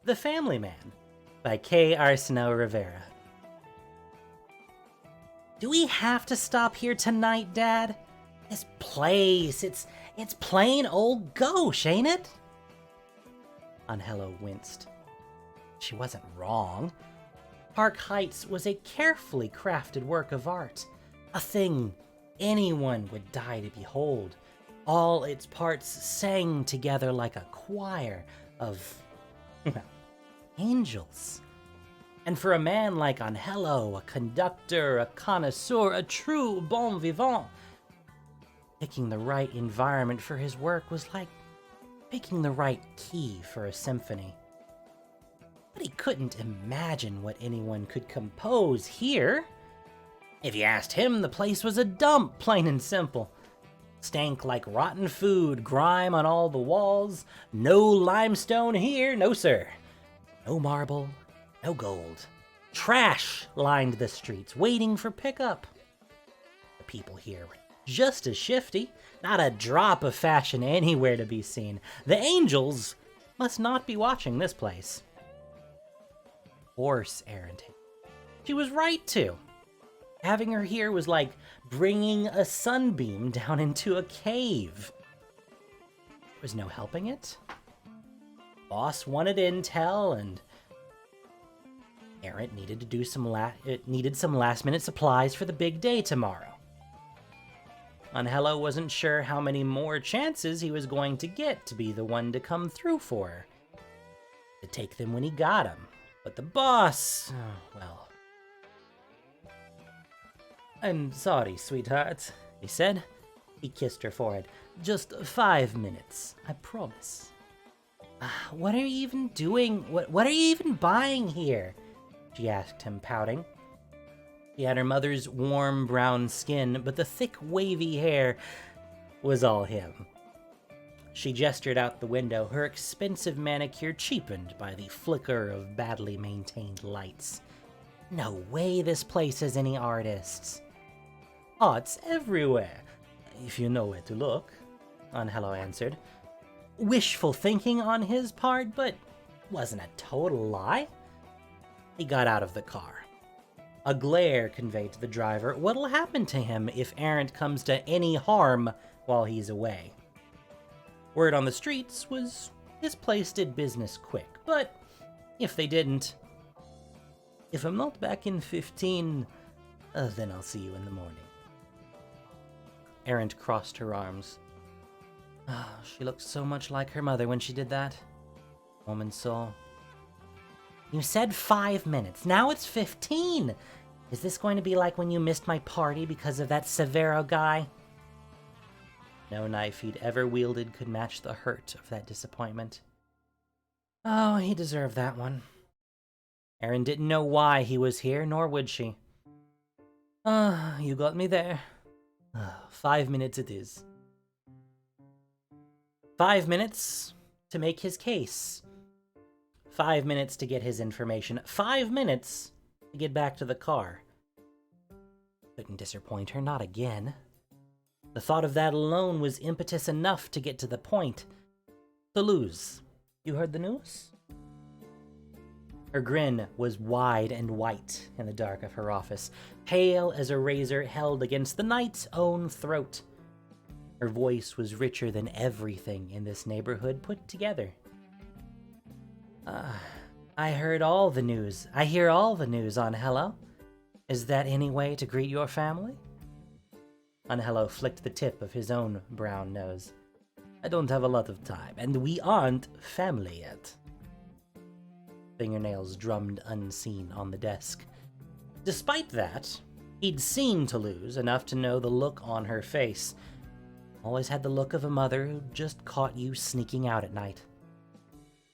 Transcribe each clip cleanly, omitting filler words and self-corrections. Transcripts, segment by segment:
The Family Man by K. Arsenault Rivera. Do we have to stop here tonight, Dad? This place, it's plain old gauche, ain't it? Anhelo winced. She wasn't wrong. Park Heights was a carefully crafted work of art, a thing anyone would die to behold. All its parts sang together like a choir of, angels. And for a man like Anhelo, a conductor, a connoisseur, a true bon vivant, picking the right environment for his work was like picking the right key for a symphony. But he couldn't imagine what anyone could compose here. If you asked him, the place was a dump, plain and simple. Stank like rotten food, grime on all the walls. No limestone here, no sir. No marble, no gold. Trash lined the streets, waiting for pickup. The people here were just as shifty, not a drop of fashion anywhere to be seen. The angels must not be watching this place. Of course, Erin. She was right to. Having her here was like bringing a sunbeam down into a cave. There was no helping it. Boss wanted intel, and Erin needed to do some last-minute supplies for the big day tomorrow. Anhelo wasn't sure how many more chances he was going to get to be the one to come through for her. To take them when he got them. But the boss, well... I'm sorry, sweetheart, he said. He kissed her forehead. Just 5 minutes, I promise. What are you even doing? What are you even buying here? She asked him, pouting. She had her mother's warm brown skin, but the thick, wavy hair was all him. She gestured out the window, her expensive manicure cheapened by the flicker of badly maintained lights. No way this place has any artists. Art's everywhere, if you know where to look, Anhelo answered. Wishful thinking on his part, but wasn't a total lie. He got out of the car. A glare conveyed to the driver what'll happen to him if Erin comes to any harm while he's away. Word on the streets was his place did business quick, but if they didn't, if I'm not back in 15, then I'll see you in the morning. Erin crossed her arms. She looked so much like her mother when she did that. Woman's soul. You said 5 minutes. Now it's 15. Is this going to be like when you missed my party because of that Severo guy? No knife he'd ever wielded could match the hurt of that disappointment. Oh, he deserved that one. Erin didn't know why he was here, nor would she. You got me there. 5 minutes it is. 5 minutes to make his case. 5 minutes to get his information. 5 minutes to get back to the car. Couldn't disappoint her, not again. The thought of that alone was impetus enough to get to the point. Toulouse, you heard the news? Her grin was wide and white in the dark of her office, pale as a razor held against the night's own throat. Her voice was richer than everything in this neighborhood put together. I heard all the news. I hear all the news, Anhelo. Is that any way to greet your family? Anhelo flicked the tip of his own brown nose. I don't have a lot of time, and we aren't family yet. Fingernails drummed unseen on the desk. Despite that, he'd seen Toulouse enough to know the look on her face. Always had the look of a mother who just caught you sneaking out at night.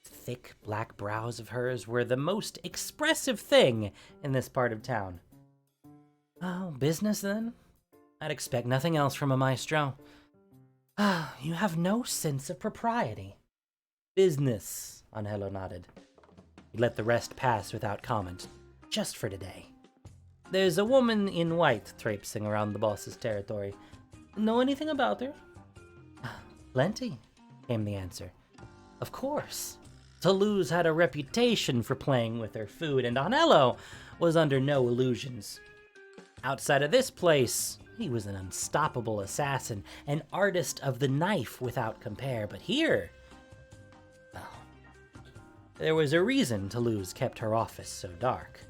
Thick black brows of hers were the most expressive thing in this part of town. Oh, business then? I'd expect nothing else from a maestro. You have no sense of propriety. Business, Anhelo nodded. He let the rest pass without comment, just for today. There's a woman in white traipsing around the boss's territory. Know anything about her? Plenty, came the answer. Of course. Toulouse had a reputation for playing with her food, and Anhelo was under no illusions. Outside of this place, he was an unstoppable assassin, an artist of the knife without compare. But here, well, there was a reason Toulouse kept her office so dark.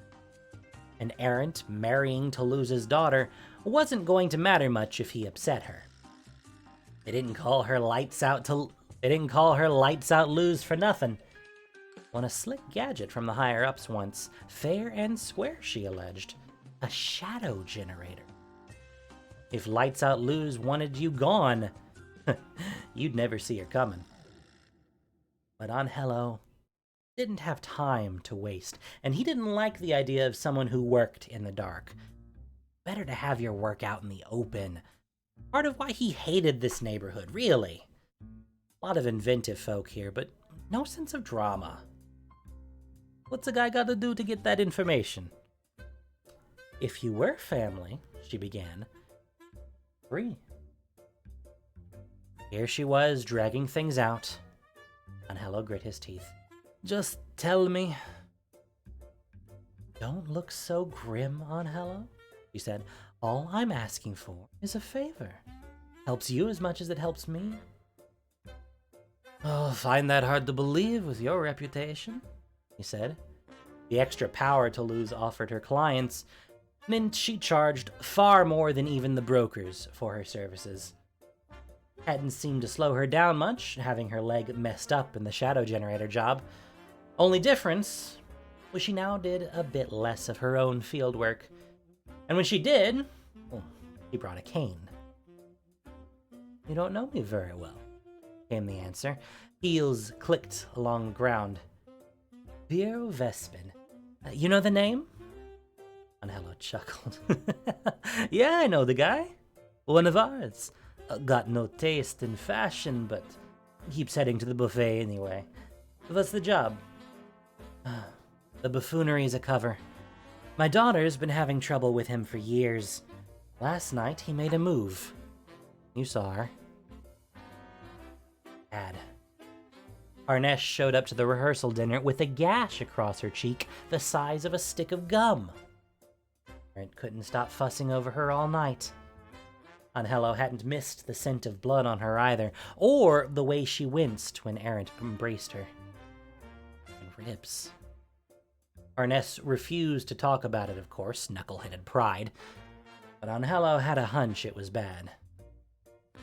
An errant marrying Toulouse's daughter wasn't going to matter much if he upset her. They didn't call her Lights Out Luz for nothing. Won a slick gadget from the higher-ups once, fair and square, she alleged. A shadow generator. If Lights Out Luz wanted you gone, you'd never see her coming. But Anhelo didn't have time to waste, and he didn't like the idea of someone who worked in the dark. Better to have your work out in the open. Part of why he hated this neighborhood, really. A lot of inventive folk here, but no sense of drama. What's a guy gotta do to get that information? If you were family, she began. Free. Here she was, dragging things out. Anhelo grit his teeth. Just tell me. Don't look so grim, Anhelo, she said. All I'm asking for is a favor. Helps you as much as it helps me. Oh, find that hard to believe with your reputation, he said. The extra power Toulouse offered her clients meant she charged far more than even the brokers for her services. Hadn't seemed to slow her down much, having her leg messed up in the shadow generator job. Only difference was she now did a bit less of her own field work. And when she did, well, he brought a cane. You don't know me very well, came the answer. Heels clicked along the ground. Piero Vespin. You know the name? Anhelo chuckled. Yeah, I know the guy. One of ours. Got no taste in fashion, but keeps heading to the buffet anyway. What's the job? The buffoonery's a cover. My daughter's been having trouble with him for years. Last night, he made a move. You saw her. Bad. Arnesh showed up to the rehearsal dinner with a gash across her cheek the size of a stick of gum. Brent couldn't stop fussing over her all night. Anhelo hadn't missed the scent of blood on her either, or the way she winced when Errant embraced her. And ribs. Arnesh refused to talk about it, of course, knuckle-headed pride, but Anhelo had a hunch it was bad.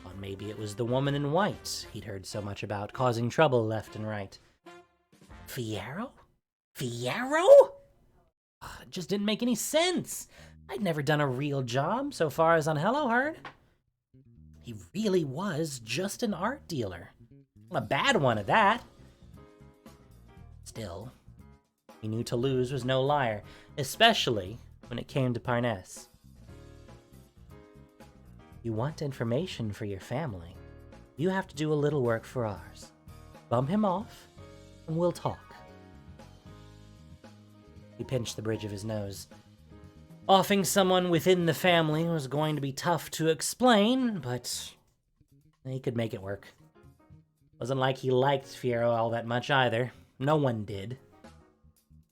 Or maybe it was the woman in white he'd heard so much about, causing trouble left and right. Fierro? Fierro? It just didn't make any sense. I'd never done a real job, so far as Anhelo heard. He really was just an art dealer. A bad one at that. Still, he knew Toulouse was no liar, especially when it came to Parness. You want information for your family, you have to do a little work for ours. Bum him off, and we'll talk. He pinched the bridge of his nose. Offing someone within the family was going to be tough to explain, but he could make it work. Wasn't like he liked Fierro all that much either. No one did.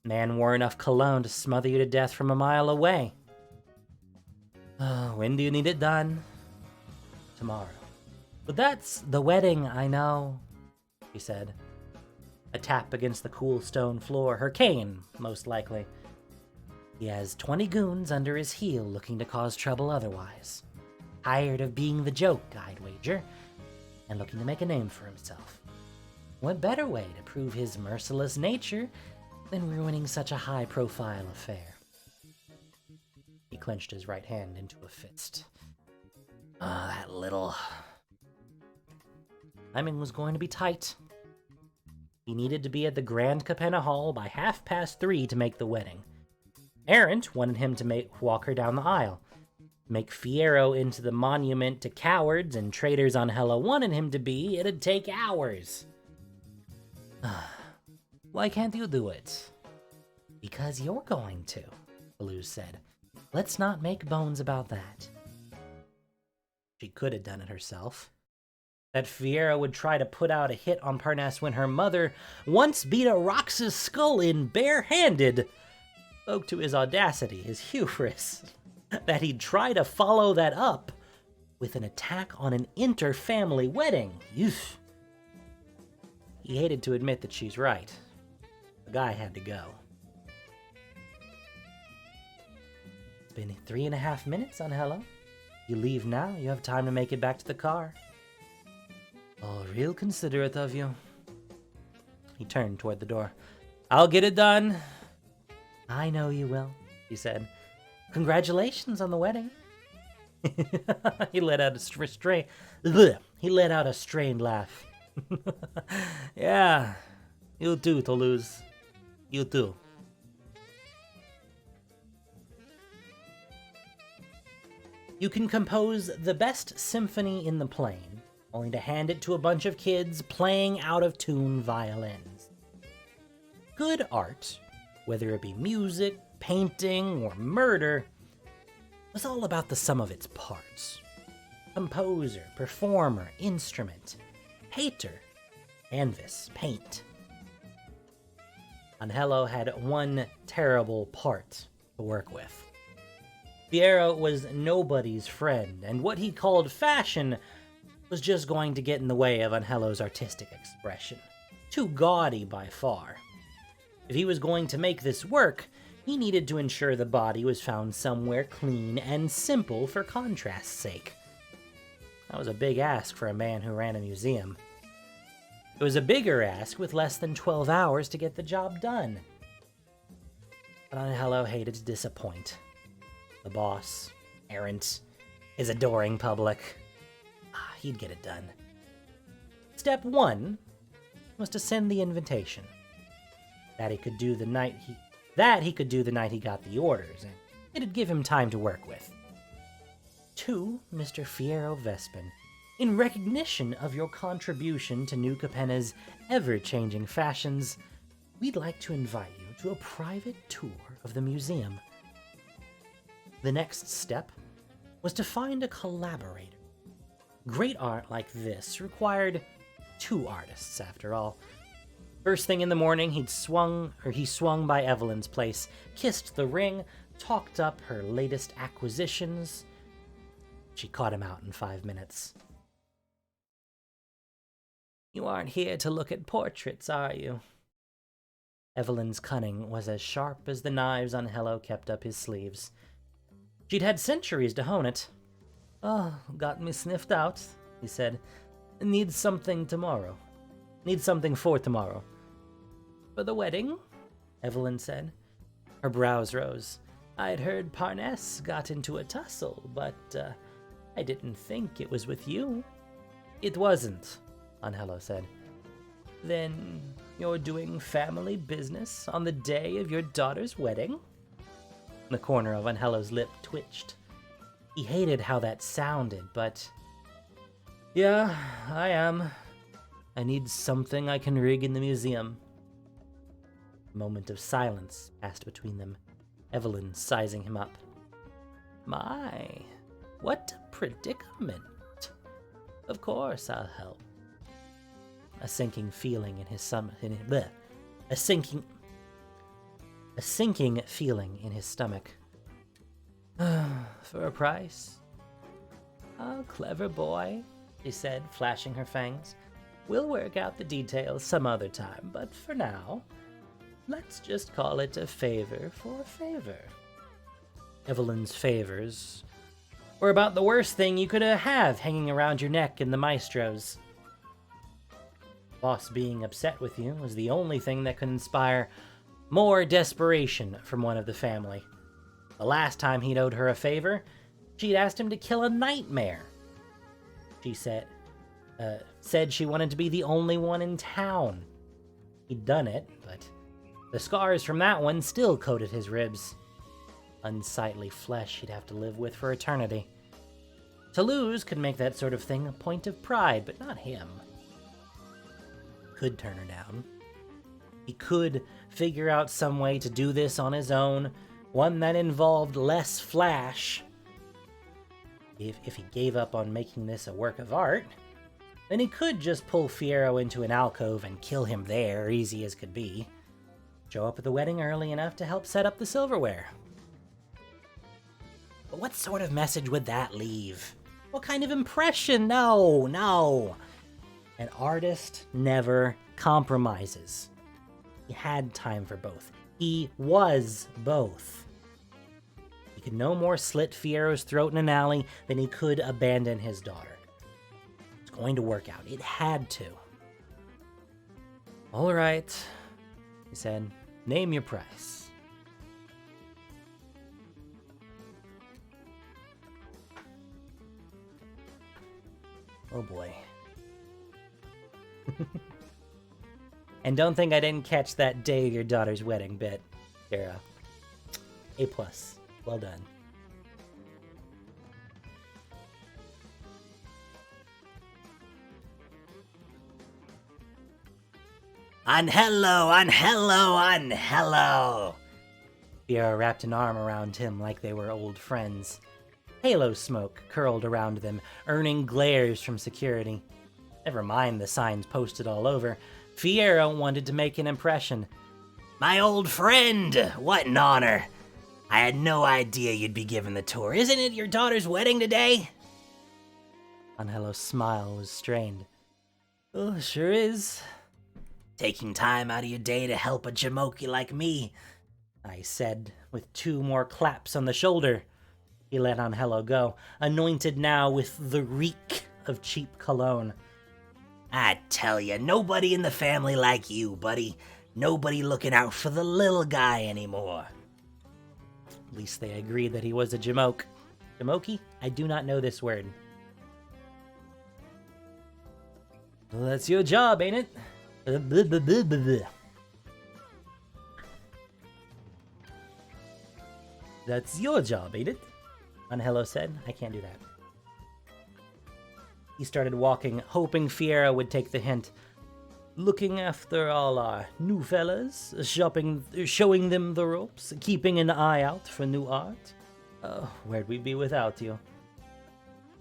Man wore enough cologne to smother you to death from a mile away. When do you need it done? Tomorrow. But that's the wedding, I know, he said. A tap against the cool stone floor, her cane, most likely. He has 20 goons under his heel looking to cause trouble otherwise. Tired of being the joke, I'd wager, and looking to make a name for himself. What better way to prove his merciless nature than ruining such a high-profile affair? He clenched his right hand into a fist. That little... Timing was going to be tight. He needed to be at the Grand Capenna Hall by 3:30 to make the wedding. Errant wanted him to walk her down the aisle. Make Fierro into the monument to cowards and traitors Anhelo wanted him to be, it'd take hours. Why can't you do it? Because you're going to, Toulouse said. Let's not make bones about that. She could have done it herself. that Fiera would try to put out a hit on Parnas when her mother once beat a Rox's skull in barehanded spoke to his audacity, his hubris, that he'd try to follow that up with an attack on an inter-family wedding. Eugh. He hated to admit that she's right. The guy had to go. It's been 3.5 minutes, Anhelo. You leave now, you have time to make it back to the car. Oh, real considerate of you. He turned toward the door. I'll get it done. I know you will, he said. Congratulations on the wedding. He let out a strained laugh. Yeah, you too, Toulouse. You too. You can compose the best symphony in the plane, only to hand it to a bunch of kids playing out-of-tune violins. Good art, whether it be music, painting, or murder, was all about the sum of its parts. Composer, performer, instrument, painter, canvas, paint. Anhelo had one terrible part to work with. Fiera was nobody's friend, and what he called fashion was just going to get in the way of Anhelo's artistic expression. Too gaudy by far. If he was going to make this work, he needed to ensure the body was found somewhere clean and simple for contrast's sake. That was a big ask for a man who ran a museum. It was a bigger ask with less than 12 hours to get the job done. But Anhelo hated to disappoint. The boss, errant, his adoring public. He'd get it done. Step 1 was to send the invitation. That he could do the night he got the orders, and it'd give him time to work with. To Mr. Fiero Vespin, in recognition of your contribution to New Capenna's ever-changing fashions, we'd like to invite you to a private tour of the museum. The next step was to find a collaborator. Great art like this required 2 artists, after all. First thing in the morning, he swung by Evelyn's place, kissed the ring, talked up her latest acquisitions. She caught him out in 5 minutes. You aren't here to look at portraits, are you? Evelyn's cunning was as sharp as the knives Anhelo kept up his sleeves. She'd had centuries to hone it. Oh, got me sniffed out, he said. Need something tomorrow. Need something for tomorrow. For the wedding? Evelyn said. Her brows rose. I'd heard Parnas got into a tussle, but I didn't think it was with you. It wasn't, Anhelo said. Then you're doing family business on the day of your daughter's wedding? The corner of Anhelo's lip twitched. He hated how that sounded, but... Yeah, I am. I need something I can rig in the museum. A moment of silence passed between them, Evelyn sizing him up. My, what a predicament. Of course I'll help. A sinking feeling in his stomach. A sinking feeling in his stomach. For a price? Oh, clever boy, she said, flashing her fangs. We'll work out the details some other time, but for now, let's just call it a favor for a favor. Evelyn's favors were about the worst thing you could have hanging around your neck in the maestro's. Boss being upset with you was the only thing that could inspire more desperation from one of the family. The last time he'd owed her a favor, she'd asked him to kill a nightmare. She said she wanted to be the only one in town. He'd done it, but the scars from that one still coated his ribs. Unsightly flesh he'd have to live with for eternity. Toulouse could make that sort of thing a point of pride, but not him. Could turn her down. He could figure out some way to do this on his own, one that involved less flash. If he gave up on making this a work of art, Then he could just pull Fiyero into an alcove and kill him there, easy as could be. Show up at the wedding early enough to help set up the silverware. But what sort of message would that leave? What kind of impression? No. An artist never compromises. He had time for both. He was both. He could no more slit Fiyero's throat in an alley than he could abandon his daughter. It's going to work out. It had to. All right, he said. Name your price. Oh boy. And don't think I didn't catch that day of your daughter's wedding bit, Kara. A+. Well done. Anhelo! Fiyero wrapped an arm around him like they were old friends. Halo smoke curled around them, earning glares from security. Never mind the signs posted all over. Fiyero wanted to make an impression. My old friend! What an honor! I had no idea you'd be given the tour. Isn't it your daughter's wedding today? Anhelo's smile was strained. Oh, sure is. Taking time out of your day to help a jamoki like me, I said, with 2 more claps on the shoulder. He let Anhelo go, anointed now with the reek of cheap cologne. I tell ya, nobody in the family like you, buddy. Nobody looking out for the little guy anymore. At least they agreed that he was a jamoke. Jamoki? I do not know this word. Well, that's your job, ain't it? That's your job, ain't it? Anhelo said. I can't do that. He started walking, hoping Fiyero would take the hint. Looking after all our new fellas, showing them the ropes, keeping an eye out for new art. Where'd we be without you?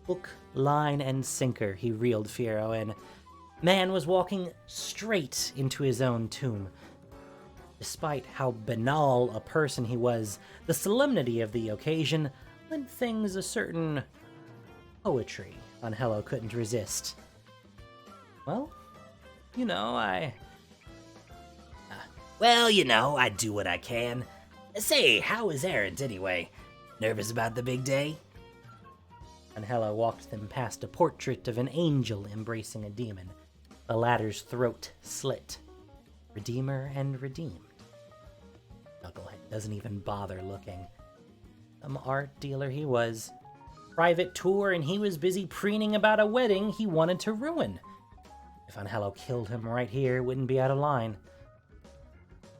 Hook, line, and sinker, he reeled Fiyero in. Man was walking straight into his own tomb. Despite how banal a person he was, the solemnity of the occasion lent things a certain poetry Anhelo couldn't resist. Well, I do what I can. Say, how is Errant anyway? Nervous about the big day? Anhelo walked them past a portrait of an angel embracing a demon. The latter's throat slit. Redeemer and redeemed. Knucklehead doesn't even bother looking. Some art dealer he was. Private tour, and he was busy preening about a wedding he wanted to ruin. If Anhelo killed him right here, it wouldn't be out of line.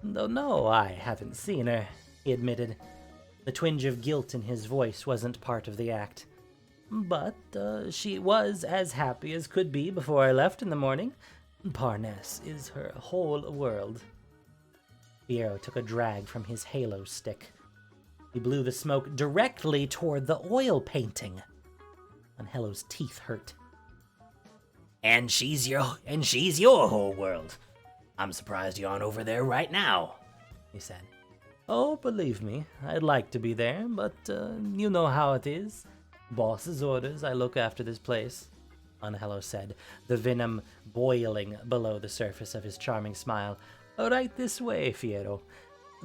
Though no, I haven't seen her, he admitted. The twinge of guilt in his voice wasn't part of the act. But she was as happy as could be before I left in the morning. Parnasse is her whole world. Fiyero took a drag from his halo stick. He blew the smoke directly toward the oil painting. Anhelo's teeth hurt. And she's your whole world. I'm surprised you aren't over there right now, he said. Oh, believe me, I'd like to be there, but you know how it is. Boss's orders, I look after this place, Anhelo said, the venom boiling below the surface of his charming smile. Right this way, Fiyero.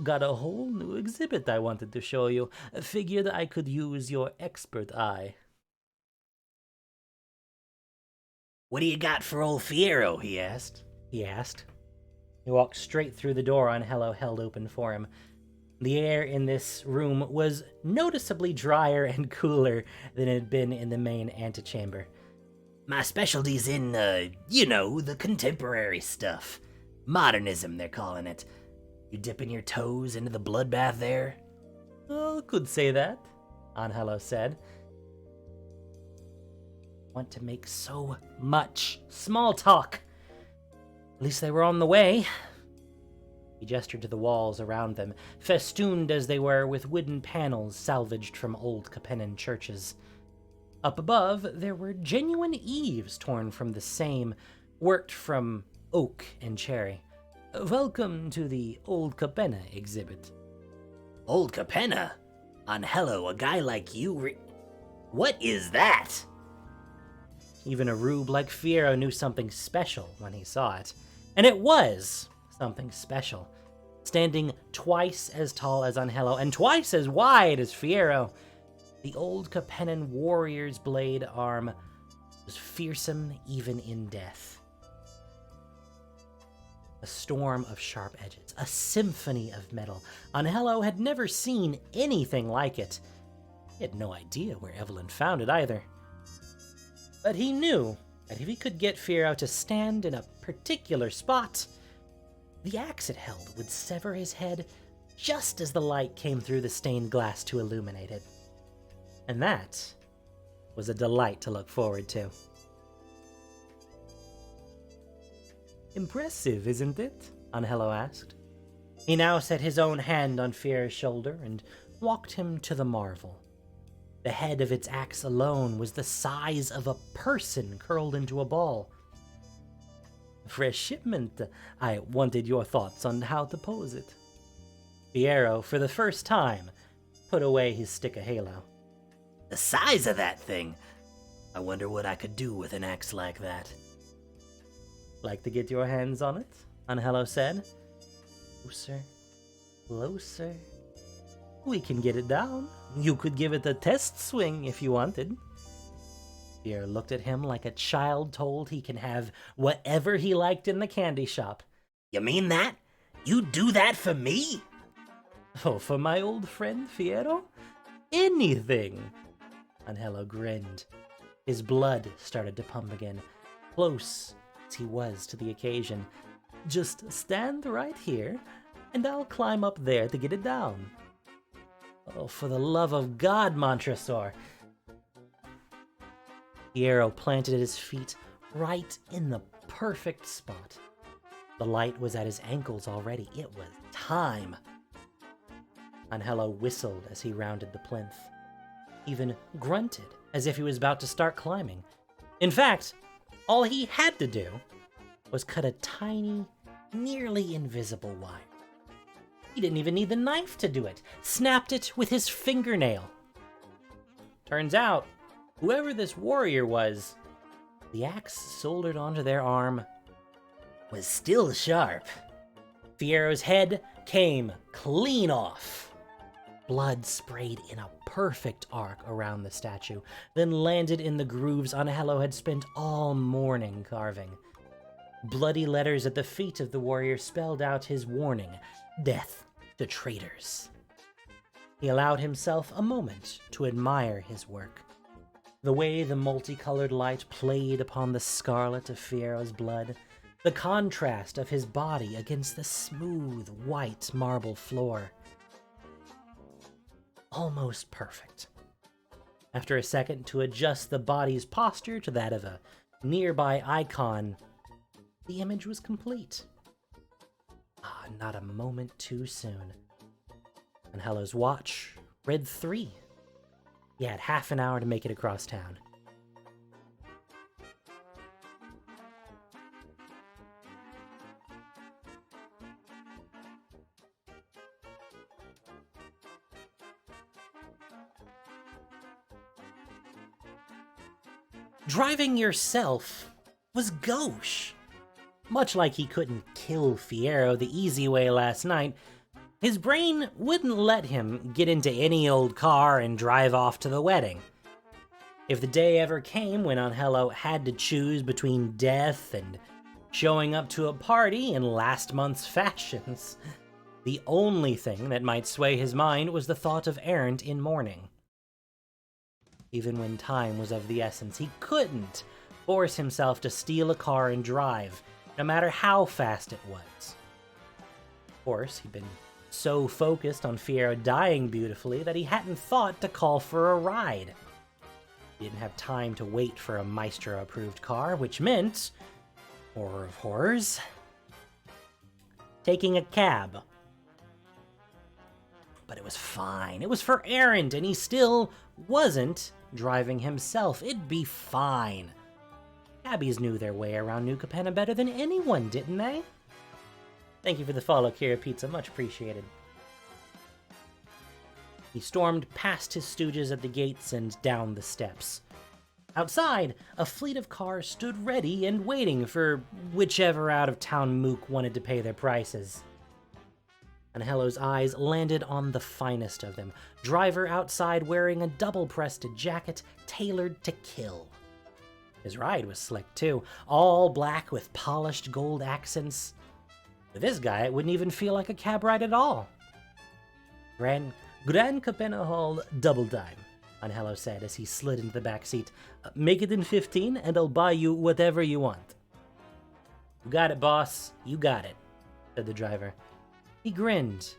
Got a whole new exhibit I wanted to show you. Figured I could use your expert eye. What do you got for old Fiyero? He asked. He walked straight through the door Anhelo held open for him. The air in this room was noticeably drier and cooler than it had been in the main antechamber. My specialty's in, the contemporary stuff. Modernism, they're calling it. You dipping your toes into the bloodbath there? Oh, could say that, Anhelo said. Want to make so much small talk. At least they were on the way. He gestured to the walls around them, festooned as they were with wooden panels salvaged from old Capennan churches. Up above, there were genuine eaves torn from the same, worked from oak and cherry. Welcome to the Old Capenna exhibit. Old Capenna? Anhelo, a guy like you What is that? Even a rube like Fierro knew something special when he saw it. And it was something special. Standing twice as tall as Anhelo and twice as wide as Fierro, the old Capennan warrior's blade arm was fearsome even in death. A storm of sharp edges, a symphony of metal. Anhelo had never seen anything like it. He had no idea where Evelyn found it either. But he knew that if he could get Fierro to stand in a particular spot, the axe it held would sever his head just as the light came through the stained glass to illuminate it. And that was a delight to look forward to. Impressive, isn't it? Anhelo asked. He now set his own hand on Fierro's shoulder and walked him to the marvel. The head of its axe alone was the size of a person curled into a ball. For a shipment, I wanted your thoughts on how to pose it. Fierro, for the first time, put away his stick of Halo. The size of that thing! I wonder what I could do with an axe like that. Like to get your hands on it? Anhelo said. Closer, closer. We can get it down. You could give it a test swing if you wanted. Fierro looked at him like a child told he can have whatever he liked in the candy shop. You mean that? You do that for me? Oh, for my old friend Fierro? Anything! Anhelo grinned. His blood started to pump again, close as he was to the occasion. Just stand right here, and I'll climb up there to get it down. Oh, for the love of God, Montresor! Fierro planted his feet right in the perfect spot. The light was at his ankles already. It was time. Anhelo whistled as he rounded the plinth, even grunted as if he was about to start climbing. In fact, all he had to do was cut a tiny, nearly invisible wire. He didn't even need the knife to do it. Snapped it with his fingernail. Turns out, whoever this warrior was, the axe soldered onto their arm was still sharp. Fierro's head came clean off. Blood sprayed in a perfect arc around the statue, then landed in the grooves Anhelo had spent all morning carving. Bloody letters at the feet of the warrior spelled out his warning: death to traitors. He allowed himself a moment to admire his work. The way the multicolored light played upon the scarlet of Fierro's blood, the contrast of his body against the smooth, white marble floor. Almost perfect. After a second to adjust the body's posture to that of a nearby icon, the image was complete. Not a moment too soon. Anhelo's watch read 3. He had half an hour to make it across town. Driving yourself was gauche. Much like he couldn't kill Fierro the easy way last night, his brain wouldn't let him get into any old car and drive off to the wedding. If the day ever came when Anhelo had to choose between death and showing up to a party in last month's fashions, the only thing that might sway his mind was the thought of Errant in mourning. Even when time was of the essence, he couldn't force himself to steal a car and drive, no matter how fast it was. Of course, he'd been so focused on Fierro dying beautifully that he hadn't thought to call for a ride. He didn't have time to wait for a Maestro-approved car, which meant, horror of horrors, taking a cab. But it was fine. It was for Errant, and he still wasn't driving himself. It'd be fine. Cabbies knew their way around New Capenna better than anyone, didn't they? Thank you for the follow, Kira Pizza. Much appreciated. He stormed past his stooges at the gates and down the steps. Outside, a fleet of cars stood ready and waiting for whichever out-of-town mook wanted to pay their prices. Anhelo's eyes landed on the finest of them. Driver outside wearing a double-breasted jacket tailored to kill. His ride was slick, too. All black with polished gold accents. With this guy, it wouldn't even feel like a cab ride at all. Grand Capenna Hall double time, Anhelo said as he slid into the back seat. Make it in 15 and I'll buy you whatever you want. You got it, boss. You got it, said the driver. He grinned,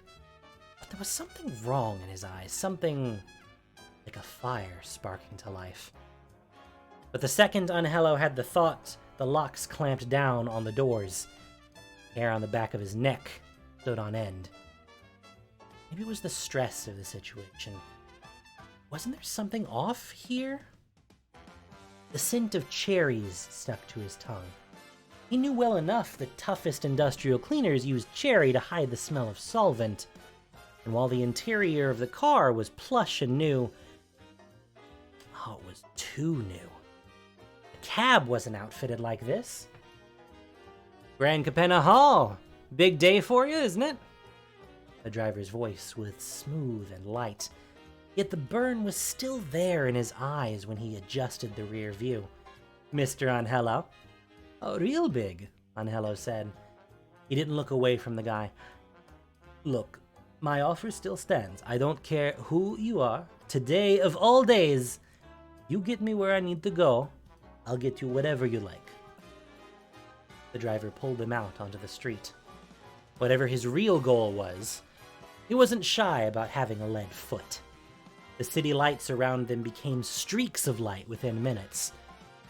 but there was something wrong in his eyes, something like a fire sparking to life. But the second Anhelo had the thought, the locks clamped down on the doors. Hair on the back of his neck stood on end. Maybe it was the stress of the situation. Wasn't there something off here? The scent of cherries stuck to his tongue. He knew well enough that toughest industrial cleaners used cherry to hide the smell of solvent, and while the interior of the car was plush and new, oh, it was too new. The cab wasn't outfitted like this. Grand Capenna Hall! Big day for you, isn't it? The driver's voice was smooth and light, yet the burn was still there in his eyes when he adjusted the rear view. Mr. Anhelo. Oh, real big, Anhelo said. He didn't look away from the guy. Look, my offer still stands. I don't care who you are. Today, of all days, you get me where I need to go. I'll get you whatever you like. The driver pulled him out onto the street. Whatever his real goal was, he wasn't shy about having a lead foot. The city lights around them became streaks of light within minutes.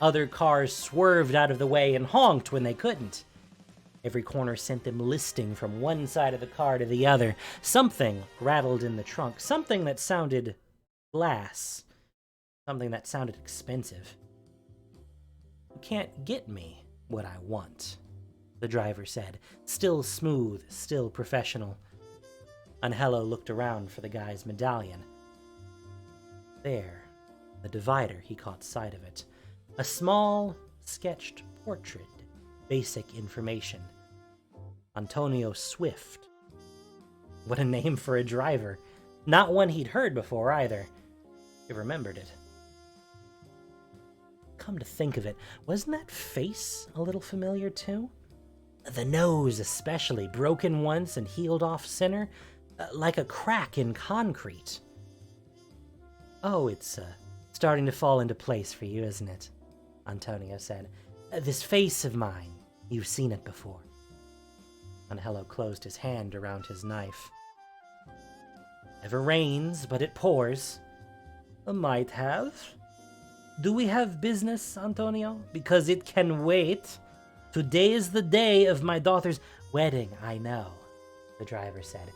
Other cars swerved out of the way and honked when they couldn't. Every corner sent them listing from one side of the car to the other. Something rattled in the trunk, something that sounded glass, something that sounded expensive. You can't get me what I want, the driver said, still smooth, still professional. Anhelo looked around for the guy's medallion. There, the divider, he caught sight of it. A small, sketched portrait. Basic information. Antonio Swift. What a name for a driver. Not one he'd heard before, either. He remembered it. Come to think of it, wasn't that face a little familiar, too? The nose especially, broken once and healed off center, like a crack in concrete. Oh, it's starting to fall into place for you, isn't it? Antonio said. This face of mine, you've seen it before. Anhelo closed his hand around his knife. Never rains, but it pours. Might have. Do we have business, Antonio? Because it can wait. Today is the day of my daughter's wedding, I know, the driver said.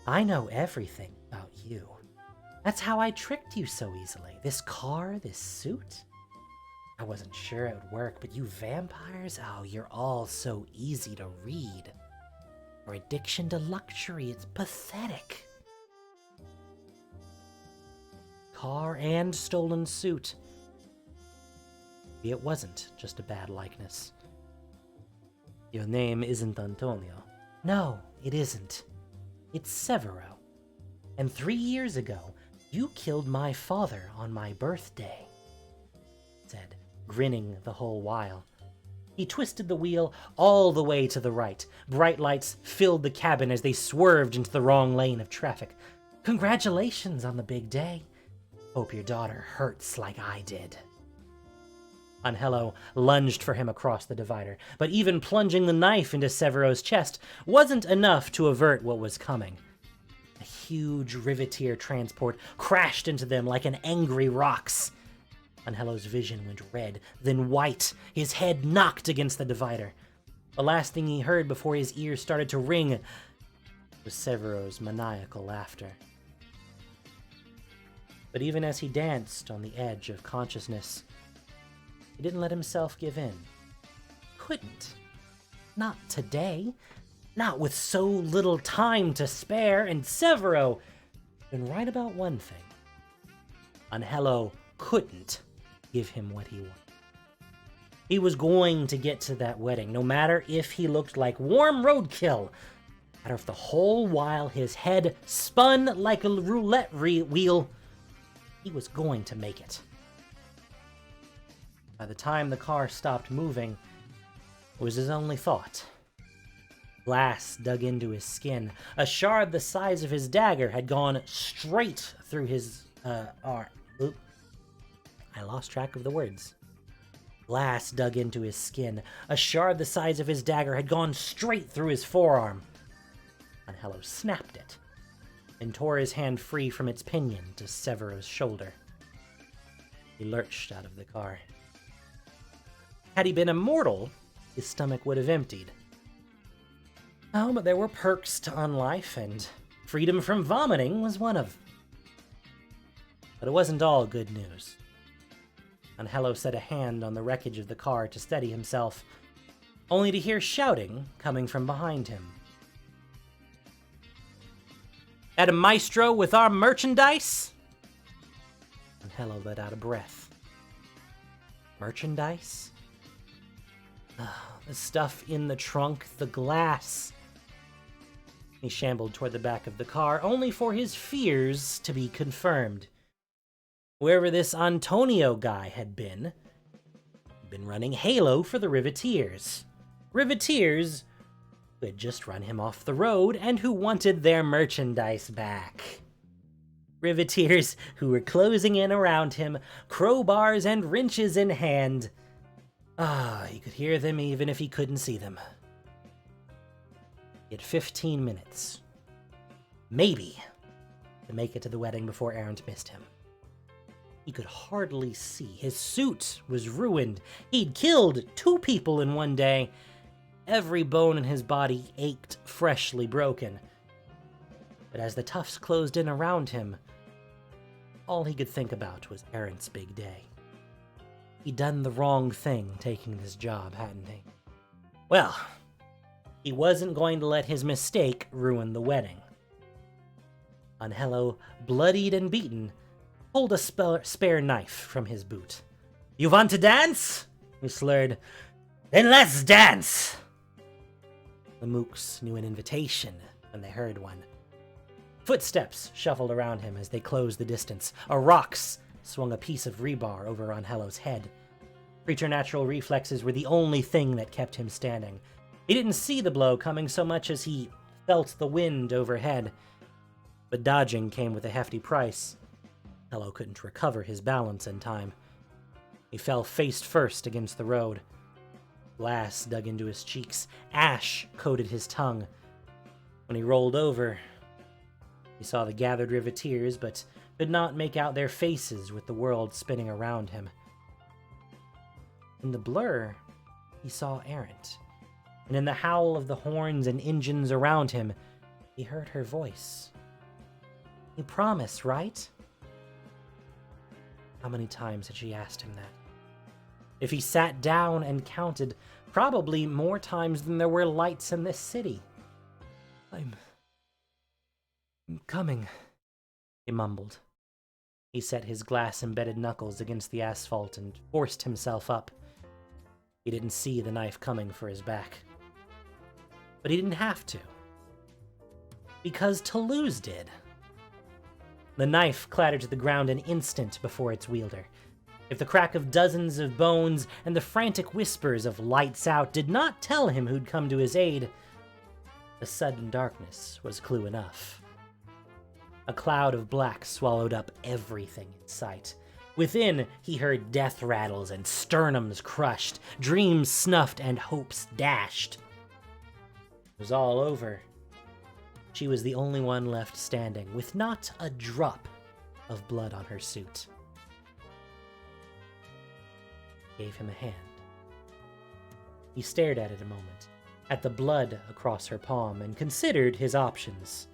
I know everything about you. That's how I tricked you so easily. This car, this suit. I wasn't sure it would work, but you vampires, oh, you're all so easy to read. Your addiction to luxury, it's pathetic. Car and stolen suit. Maybe it wasn't just a bad likeness. Your name isn't Antonio. No, it isn't. It's Severo. And 3 years ago, you killed my father on my birthday, said, grinning the whole while. He twisted the wheel all the way to the right. Bright lights filled the cabin as they swerved into the wrong lane of traffic. Congratulations on the big day. Hope your daughter hurts like I did. Anhelo lunged for him across the divider, but even plunging the knife into Severo's chest wasn't enough to avert what was coming. A huge riveteer transport crashed into them like an angry rocks. Anhelo's vision went red, then white. His head knocked against the divider. The last thing he heard before his ears started to ring was Severo's maniacal laughter. But even as he danced on the edge of consciousness, he didn't let himself give in. Couldn't. Not today. Not with so little time to spare, and Severo had been right about one thing. Anhelo couldn't give him what he wanted. He was going to get to that wedding, no matter if he looked like warm roadkill, no matter if the whole while his head spun like a roulette wheel, he was going to make it. By the time the car stopped moving, it was his only thought. Glass dug into his skin. A shard the size of his dagger had gone straight through his arm. Oop. I lost track of the words. Glass dug into his skin. A shard the size of his dagger had gone straight through his forearm. Anhelo snapped it and tore his hand free from its pinion to Severo's shoulder. He lurched out of the car. Had he been immortal, his stomach would have emptied. Oh, but there were perks to unlife, and freedom from vomiting was one of them. But it wasn't all good news. Anhelo set a hand on the wreckage of the car to steady himself, only to hear shouting coming from behind him. "That a maestro with our merchandise?" Anhelo let out a breath. Merchandise? The stuff in the trunk, the glass. He shambled toward the back of the car, only for his fears to be confirmed. Wherever this Antonio guy had been running Halo for the Riveteers. Riveteers who had just run him off the road and who wanted their merchandise back. Riveteers who were closing in around him, crowbars and wrenches in hand. He could hear them even if he couldn't see them. He had 15 minutes. Maybe to make it to the wedding before Errant missed him. He could hardly see. His suit was ruined. He'd killed 2 people in one day. Every bone in his body ached, freshly broken. But as the toughs closed in around him, all he could think about was Errant's big day. He'd done the wrong thing taking this job, hadn't he? Well, he wasn't going to let his mistake ruin the wedding. Anhelo, bloodied and beaten, pulled a spare knife from his boot. "You want to dance?" he slurred. "Then let's dance!" The mooks knew an invitation when they heard one. Footsteps shuffled around him as they closed the distance. A rocks swung a piece of rebar over Anhelo's head. Preternatural reflexes were the only thing that kept him standing. He didn't see the blow coming so much as he felt the wind overhead. But dodging came with a hefty price. Anhelo couldn't recover his balance in time. He fell face first against the road. Glass dug into his cheeks. Ash coated his tongue. When he rolled over, he saw the gathered Riveteers, but could not make out their faces with the world spinning around him. In the blur, he saw Errant, and in the howl of the horns and engines around him, he heard her voice. "You promise, right?" How many times had she asked him that? If he sat down and counted, probably more times than there were lights in this city. I'm coming," he mumbled. He set his glass-embedded knuckles against the asphalt and forced himself up. He didn't see the knife coming for his back. But he didn't have to. Because Toulouse did. The knife clattered to the ground an instant before its wielder. If the crack of dozens of bones and the frantic whispers of "lights out" did not tell him who'd come to his aid, the sudden darkness was clue enough. A cloud of black swallowed up everything in sight. Within, he heard death rattles and sternums crushed, dreams snuffed and hopes dashed. It was all over. She was the only one left standing, with not a drop of blood on her suit. Gave him a hand. He stared at it a moment, at the blood across her palm, and considered his options.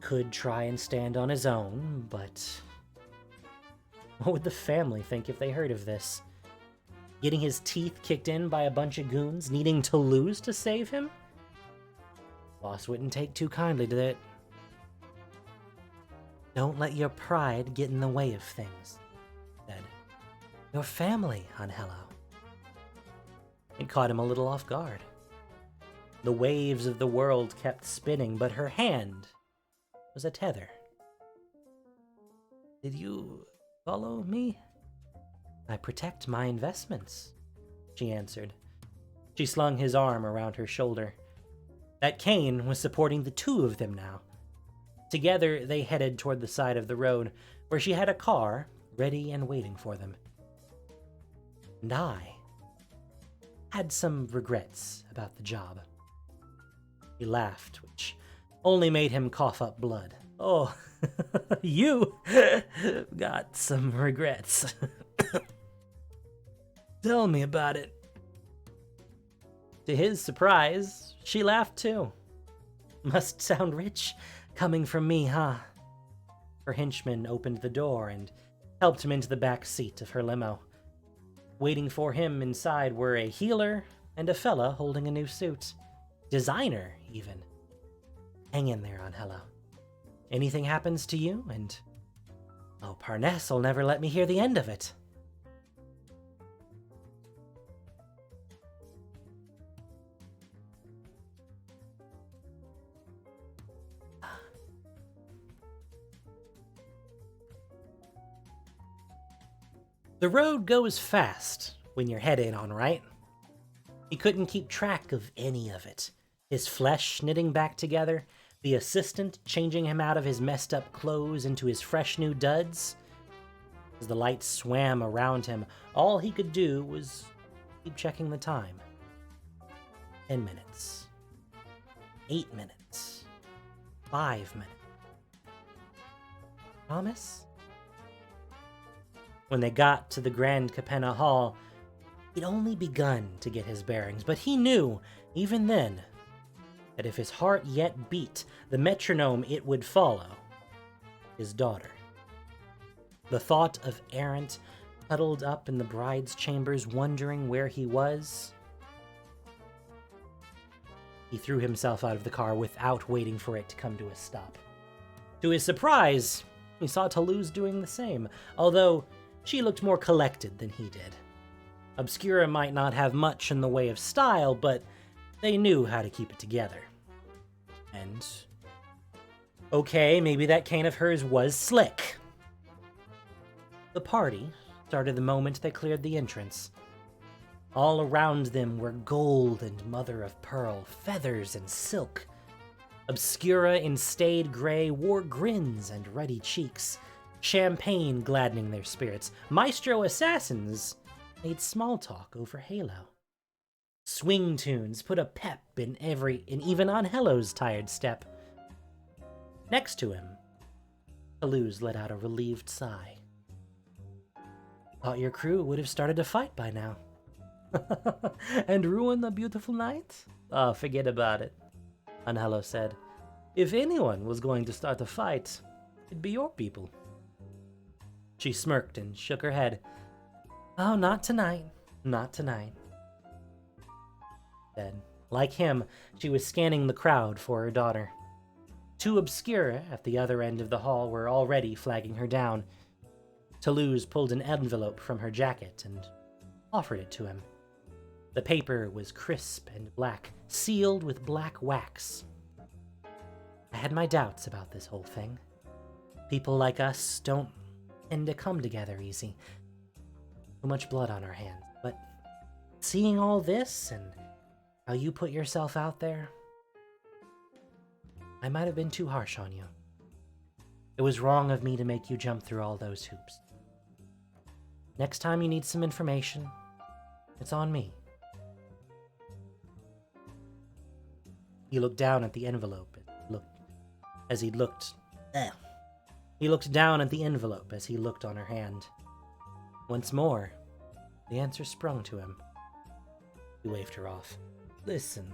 could try and stand on his own, but what would the family think if they heard of this? Getting his teeth kicked in by a bunch of goons, needing to lose to save him? Boss wouldn't take too kindly to it. Don't let your pride get in the way of things, he said. Your family, Anhelo. It caught him a little off guard. The waves of the world kept spinning, but her hand was a tether. Did you follow me? I protect my investments, she answered. She slung his arm around her shoulder. That cane was supporting the two of them now. Together, they headed toward the side of the road, where she had a car ready and waiting for them. And I had some regrets about the job. He laughed, which only made him cough up blood. Oh, you got some regrets. Tell me about it. To his surprise, she laughed too. Must sound rich coming from me, huh? Her henchman opened the door and helped him into the back seat of her limo. Waiting for him inside were a healer and a fella holding a new suit. Designer, even. Hang in there, Anhelo. Anything happens to you, and Parness will never let me hear the end of it. The road goes fast when you're heading on, right? He couldn't keep track of any of it. His flesh knitting back together, the assistant changing him out of his messed up clothes into his fresh new duds. As the lights swam around him, all he could do was keep checking the time. 10 minutes. 8 minutes. 5 minutes. Promise? When they got to the Grand Capenna Hall, he'd only begun to get his bearings, but he knew, even then, that if his heart yet beat the metronome it would follow, his daughter. The thought of Errant huddled up in the bride's chambers wondering where he was. He threw himself out of the car without waiting for it to come to a stop. To his surprise, he saw Toulouse doing the same, although she looked more collected than he did. Obscura might not have much in the way of style, but they knew how to keep it together. And okay, maybe that cane of hers was slick. The party started the moment they cleared the entrance. All around them were gold and mother-of-pearl, feathers and silk. Obscura in staid gray wore grins and ruddy cheeks, champagne gladdening their spirits. Maestro assassins made small talk over Halo. Swing tunes put a pep in even Anhelo's tired step. Next to him, Toulouse let out a relieved sigh. Thought your crew would have started a fight by now. And ruin the beautiful night? Oh, forget about it, Anhelo said. If anyone was going to start a fight, it'd be your people. She smirked and shook her head. Oh, not tonight. Not tonight. Then, like him, she was scanning the crowd for her daughter. Two Obscura at the other end of the hall were already flagging her down. Toulouse pulled an envelope from her jacket and offered it to him. The paper was crisp and black, sealed with black wax. I had my doubts about this whole thing. People like us don't tend to come together easy. Too much blood on our hands. But seeing all this and how you put yourself out there, I might have been too harsh on you. It was wrong of me to make you jump through all those hoops. Next time you need some information, it's on me. He looked down at the envelope He looked down at the envelope as he looked on her hand. Once more, the answer sprung to him. He waved her off. Listen,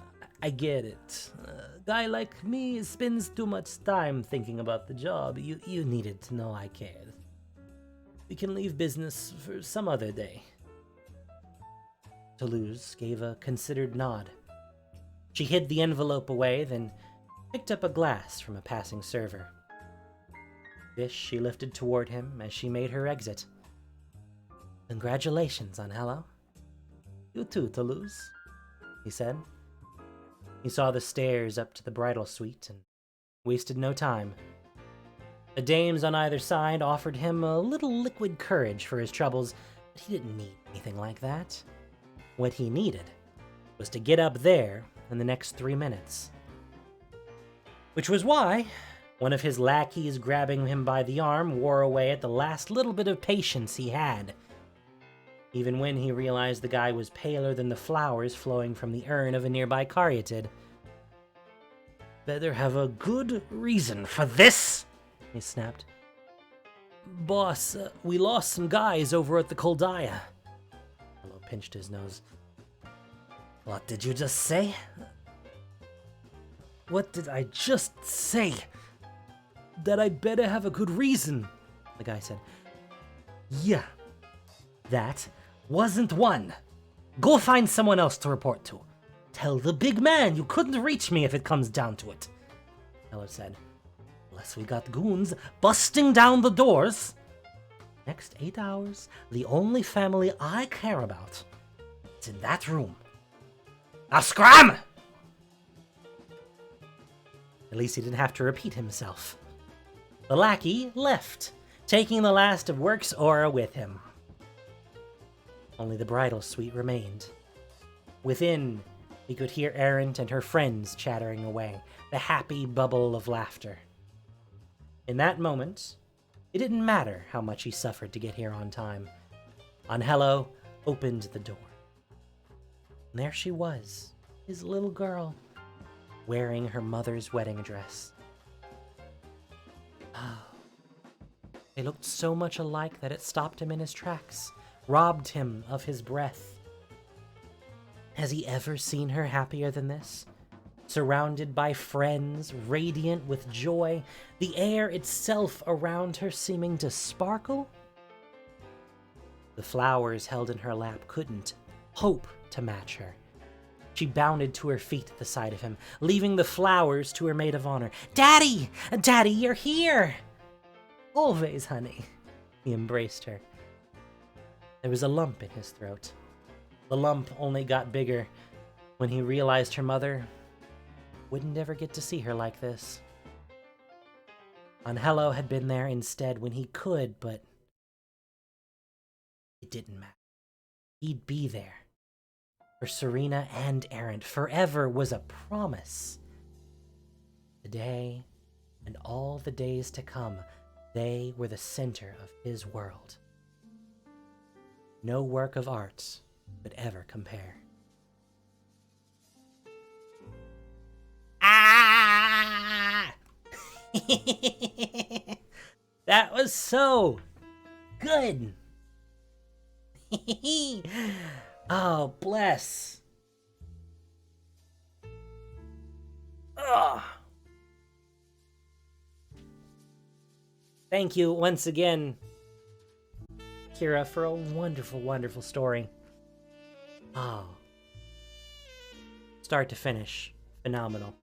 I get it. A guy like me spends too much time thinking about the job. You needed to know I cared. We can leave business for some other day. Toulouse gave a considered nod. She hid the envelope away, then picked up a glass from a passing server. This she lifted toward him as she made her exit. Congratulations, Anhelo. You too, Toulouse, he said. He saw the stairs up to the bridal suite and wasted no time. The dames on either side offered him a little liquid courage for his troubles, but he didn't need anything like that. What he needed was to get up there in the next 3 minutes. Which was why one of his lackeys grabbing him by the arm wore away at the last little bit of patience he had. Even when he realized the guy was paler than the flowers flowing from the urn of a nearby caryatid. Better have a good reason for this, he snapped. Boss, we lost some guys over at the Koldaya. Hello pinched his nose. What did you just say? What did I just say? That I better have a good reason, the guy said. Yeah, that wasn't one. Go find someone else to report to. Tell the big man you couldn't reach me if it comes down to it, Hello said. Unless we got goons busting down the doors. Next 8 hours, the only family I care about is in that room. Now scram! At least he didn't have to repeat himself. The lackey left, taking the last of Work's aura with him. Only the bridal suite remained. Within, he could hear Errant and her friends chattering away, the happy bubble of laughter. In that moment, it didn't matter how much he suffered to get here on time. Anhelo opened the door. And there she was, his little girl, wearing her mother's wedding dress. They looked so much alike that it stopped him in his tracks, robbed him of his breath. Has he ever seen her happier than this? Surrounded by friends, radiant with joy, the air itself around her seeming to sparkle? The flowers held in her lap couldn't hope to match her. She bounded to her feet at the sight of him, leaving the flowers to her maid of honor. Daddy! Daddy, you're here! Always, honey. He embraced her. There was a lump in his throat. The lump only got bigger when he realized her mother wouldn't ever get to see her like this. Anhelo had been there instead when he could, but it didn't matter. He'd be there. For Serena and Errant, forever was a promise. Today, and all the days to come, they were the center of his world. No work of art could ever compare. Ah! That was so good. Oh, bless. Ugh. Thank you once again, Kira, for a wonderful, wonderful story. Oh. Start to finish, phenomenal.